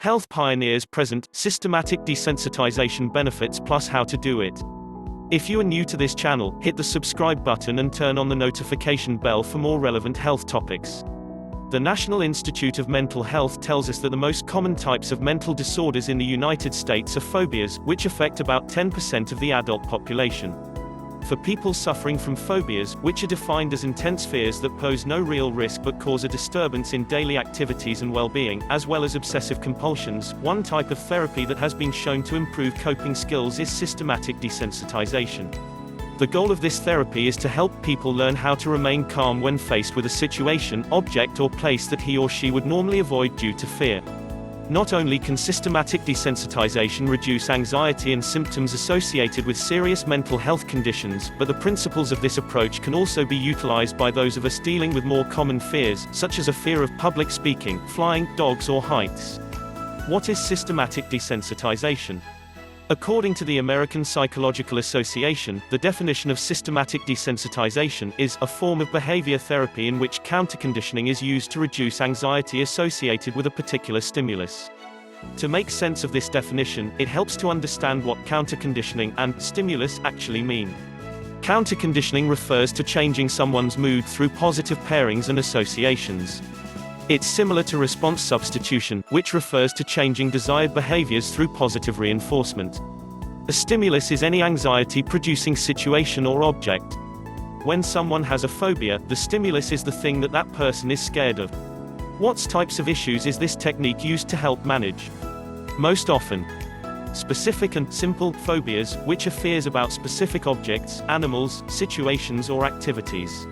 Health pioneers present systematic desensitization benefits plus how to do it. If you are new to this channel, hit the subscribe button and turn on the notification bell for more relevant health topics. The National Institute of Mental Health tells us that the most common types of mental disorders in the United States are phobias, which affect about 10% of the adult population. For people suffering from phobias, which are defined as intense fears that pose no real risk but cause a disturbance in daily activities and well-being, as well as obsessive compulsions, one type of therapy that has been shown to improve coping skills is systematic desensitization. The goal of this therapy is to help people learn how to remain calm when faced with a situation, object or place that he or she would normally avoid due to fear. Not only can systematic desensitization reduce anxiety and symptoms associated with serious mental health conditions, but the principles of this approach can also be utilized by those of us dealing with more common fears, such as a fear of public speaking, flying, dogs or heights. What is systematic desensitization? According to the American Psychological Association, the definition of systematic desensitization is a form of behavior therapy in which counterconditioning is used to reduce anxiety associated with a particular stimulus. To make sense of this definition, it helps to understand what counterconditioning and stimulus actually mean. Counterconditioning refers to changing someone's mood through positive pairings and associations. It's similar to response substitution, which refers to changing desired behaviors through positive reinforcement. A stimulus is any anxiety-producing situation or object. When someone has a phobia, the stimulus is the thing that person is scared of. What types of issues is this technique used to help manage? Most often, specific and simple phobias, which are fears about specific objects, animals, situations or activities.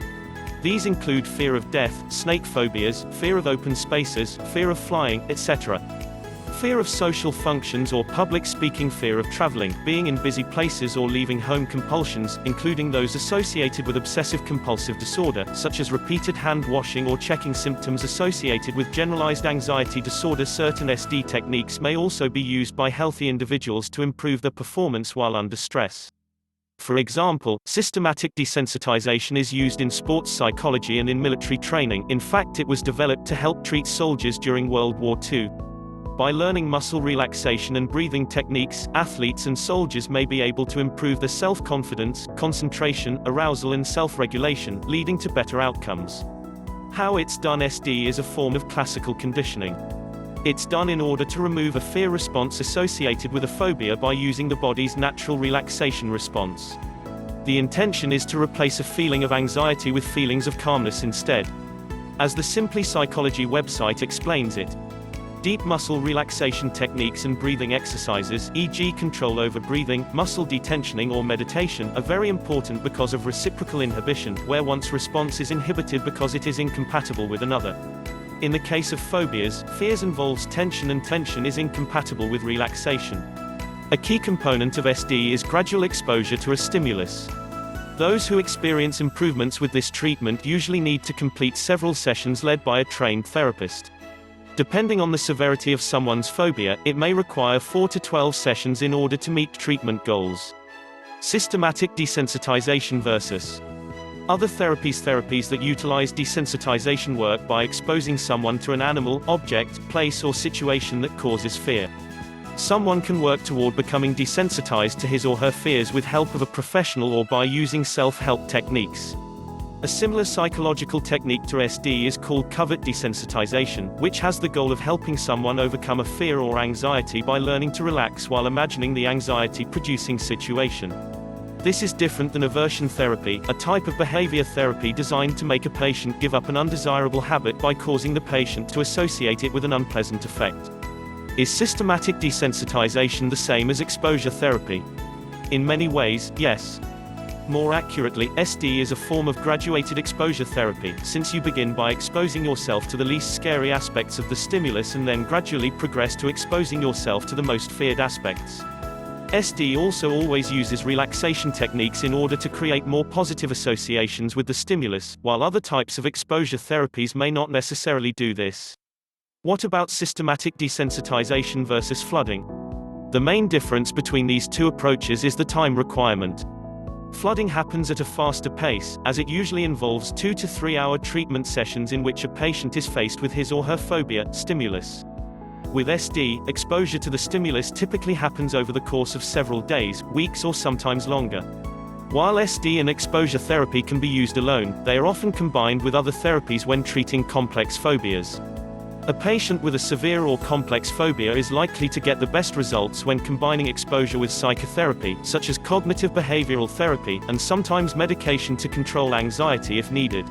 These include fear of death, snake phobias, fear of open spaces, fear of flying, etc. Fear of social functions or public speaking, fear of traveling, being in busy places or leaving home, compulsions, including those associated with obsessive compulsive disorder, such as repeated hand washing or checking, symptoms associated with generalized anxiety disorder. Certain SD techniques may also be used by healthy individuals to improve their performance while under stress. For example, systematic desensitization is used in sports psychology and in military training. In fact, it was developed to help treat soldiers during World War II. By learning muscle relaxation and breathing techniques, athletes and soldiers may be able to improve their self-confidence, concentration, arousal and self-regulation, leading to better outcomes. How it's done? SD is a form of classical conditioning. It's done in order to remove a fear response associated with a phobia by using the body's natural relaxation response. The intention is to replace a feeling of anxiety with feelings of calmness instead. As the Simply Psychology website explains it, deep muscle relaxation techniques and breathing exercises, e.g. control over breathing, muscle detensioning or meditation, are very important because of reciprocal inhibition, where one's response is inhibited because it is incompatible with another. In the case of phobias, fears involves tension and tension is incompatible with relaxation. A key component of SD is gradual exposure to a stimulus. Those who experience improvements with this treatment usually need to complete several sessions led by a trained therapist. Depending on the severity of someone's phobia, it may require 4 to 12 sessions in order to meet treatment goals. Systematic desensitization versus other therapies. Therapies that utilize desensitization work by exposing someone to an animal, object, place or situation that causes fear. Someone can work toward becoming desensitized to his or her fears with help of a professional or by using self-help techniques. A similar psychological technique to SD is called covert desensitization, which has the goal of helping someone overcome a fear or anxiety by learning to relax while imagining the anxiety-producing situation. This is different than aversion therapy, a type of behavior therapy designed to make a patient give up an undesirable habit by causing the patient to associate it with an unpleasant effect. Is systematic desensitization the same as exposure therapy? In many ways, yes. More accurately, SD is a form of graduated exposure therapy, since you begin by exposing yourself to the least scary aspects of the stimulus and then gradually progress to exposing yourself to the most feared aspects. SD also always uses relaxation techniques in order to create more positive associations with the stimulus, while other types of exposure therapies may not necessarily do this. What about systematic desensitization versus flooding? The main difference between these two approaches is the time requirement. Flooding happens at a faster pace, as it usually involves 2 to 3 hour treatment sessions in which a patient is faced with his or her phobia stimulus. With SD, exposure to the stimulus typically happens over the course of several days, weeks or sometimes longer. While SD and exposure therapy can be used alone, they are often combined with other therapies when treating complex phobias. A patient with a severe or complex phobia is likely to get the best results when combining exposure with psychotherapy, such as cognitive behavioral therapy, and sometimes medication to control anxiety if needed.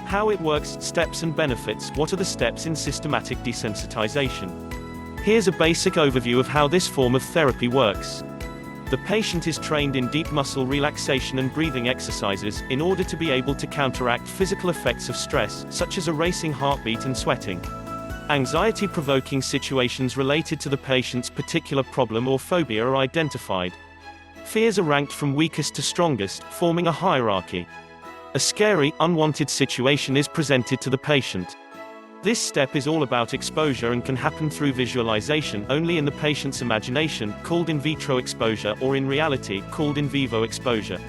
How it works, steps and benefits. What are the steps in systematic desensitization? Here's a basic overview of how this form of therapy works. The patient is trained in deep muscle relaxation and breathing exercises, in order to be able to counteract physical effects of stress, such as a racing heartbeat and sweating. Anxiety-provoking situations related to the patient's particular problem or phobia are identified. Fears are ranked from weakest to strongest, forming a hierarchy. A scary, unwanted situation is presented to the patient. This step is all about exposure and can happen through visualization only in the patient's imagination, called in vitro exposure, or in reality, called in vivo exposure.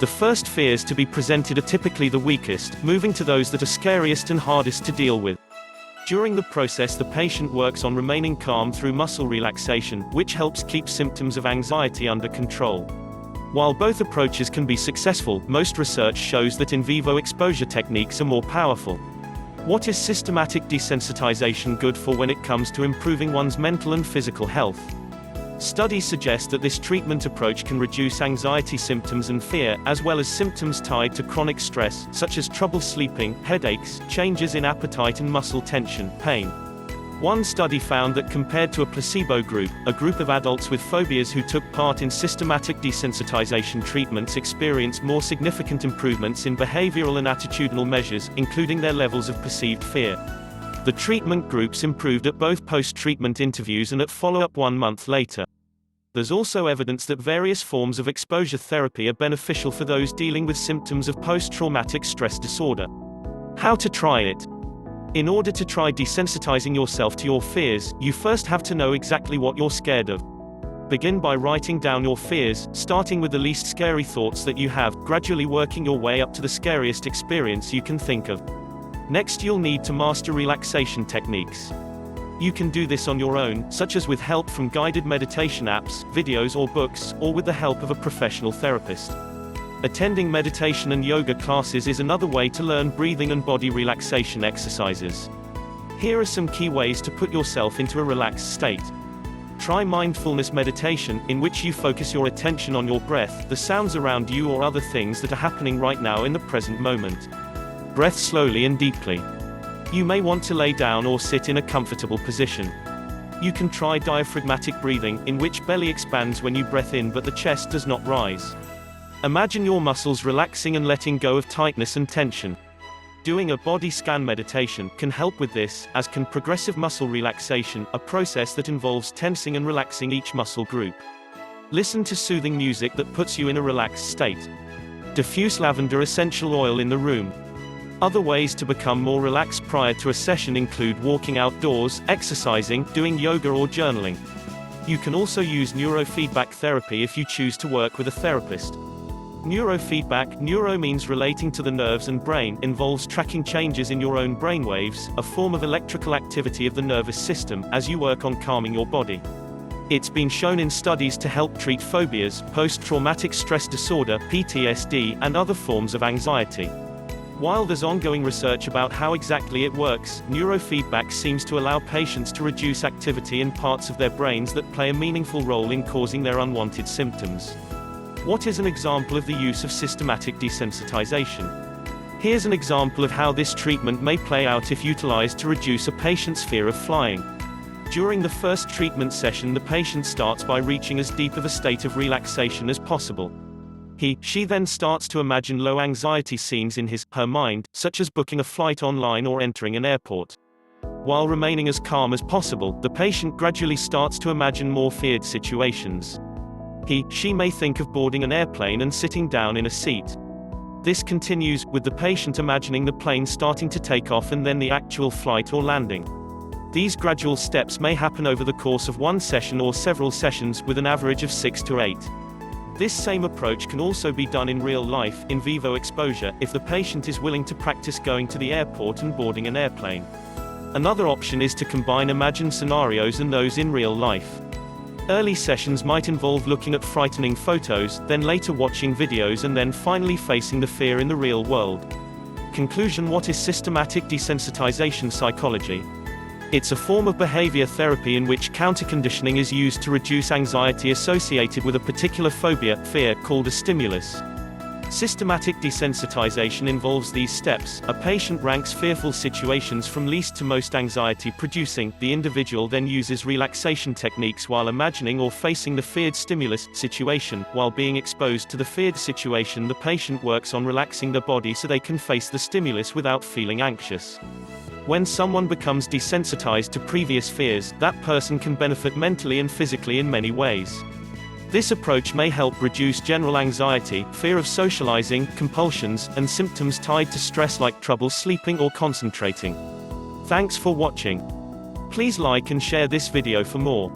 The first fears to be presented are typically the weakest, moving to those that are scariest and hardest to deal with. During the process, the patient works on remaining calm through muscle relaxation, which helps keep symptoms of anxiety under control. While both approaches can be successful, most research shows that in vivo exposure techniques are more powerful. What is systematic desensitization good for when it comes to improving one's mental and physical health? Studies suggest that this treatment approach can reduce anxiety symptoms and fear, as well as symptoms tied to chronic stress, such as trouble sleeping, headaches, changes in appetite and muscle tension, pain. One study found that compared to a placebo group, a group of adults with phobias who took part in systematic desensitization treatments experienced more significant improvements in behavioral and attitudinal measures, including their levels of perceived fear. The treatment groups improved at both post-treatment interviews and at follow-up 1 month later. There's also evidence that various forms of exposure therapy are beneficial for those dealing with symptoms of post-traumatic stress disorder. How to try it? In order to try desensitizing yourself to your fears, you first have to know exactly what you're scared of. Begin by writing down your fears, starting with the least scary thoughts that you have, gradually working your way up to the scariest experience you can think of. Next, you'll need to master relaxation techniques. You can do this on your own, such as with help from guided meditation apps, videos or books, or with the help of a professional therapist. Attending meditation and yoga classes is another way to learn breathing and body relaxation exercises. Here are some key ways to put yourself into a relaxed state. Try mindfulness meditation, in which you focus your attention on your breath, the sounds around you or other things that are happening right now in the present moment. Breathe slowly and deeply. You may want to lay down or sit in a comfortable position. You can try diaphragmatic breathing, in which belly expands when you breathe in but the chest does not rise. Imagine your muscles relaxing and letting go of tightness and tension. Doing a body scan meditation can help with this, as can progressive muscle relaxation, a process that involves tensing and relaxing each muscle group. Listen to soothing music that puts you in a relaxed state. Diffuse lavender essential oil in the room. Other ways to become more relaxed prior to a session include walking outdoors, exercising, doing yoga or journaling. You can also use neurofeedback therapy if you choose to work with a therapist. Neurofeedback, neuro means relating to the nerves and brain, involves tracking changes in your own brainwaves, a form of electrical activity of the nervous system, as you work on calming your body. It's been shown in studies to help treat phobias, post-traumatic stress disorder, PTSD, and other forms of anxiety. While there's ongoing research about how exactly it works, neurofeedback seems to allow patients to reduce activity in parts of their brains that play a meaningful role in causing their unwanted symptoms. What is an example of the use of systematic desensitization? Here's an example of how this treatment may play out if utilized to reduce a patient's fear of flying. During the first treatment session, the patient starts by reaching as deep of a state of relaxation as possible. She then starts to imagine low anxiety scenes in her mind, such as booking a flight online or entering an airport. While remaining as calm as possible, the patient gradually starts to imagine more feared situations. She may think of boarding an airplane and sitting down in a seat. This continues, with the patient imagining the plane starting to take off and then the actual flight or landing. These gradual steps may happen over the course of one session or several sessions, with an average of 6 to 8. This same approach can also be done in real life, in vivo exposure, if the patient is willing to practice going to the airport and boarding an airplane. Another option is to combine imagined scenarios and those in real life. Early sessions might involve looking at frightening photos, then later watching videos, and then finally facing the fear in the real world. Conclusion: what is systematic desensitization psychology? It's a form of behavior therapy in which counterconditioning is used to reduce anxiety associated with a particular phobia, fear, called a stimulus. Systematic desensitization involves these steps. A patient ranks fearful situations from least to most anxiety-producing. The individual then uses relaxation techniques while imagining or facing the feared stimulus situation. While being exposed to the feared situation, the patient works on relaxing their body so they can face the stimulus without feeling anxious. When someone becomes desensitized to previous fears, that person can benefit mentally and physically in many ways. This approach may help reduce general anxiety, fear of socializing, compulsions, and symptoms tied to stress like trouble sleeping or concentrating. Thanks for watching. Please like and share this video for more.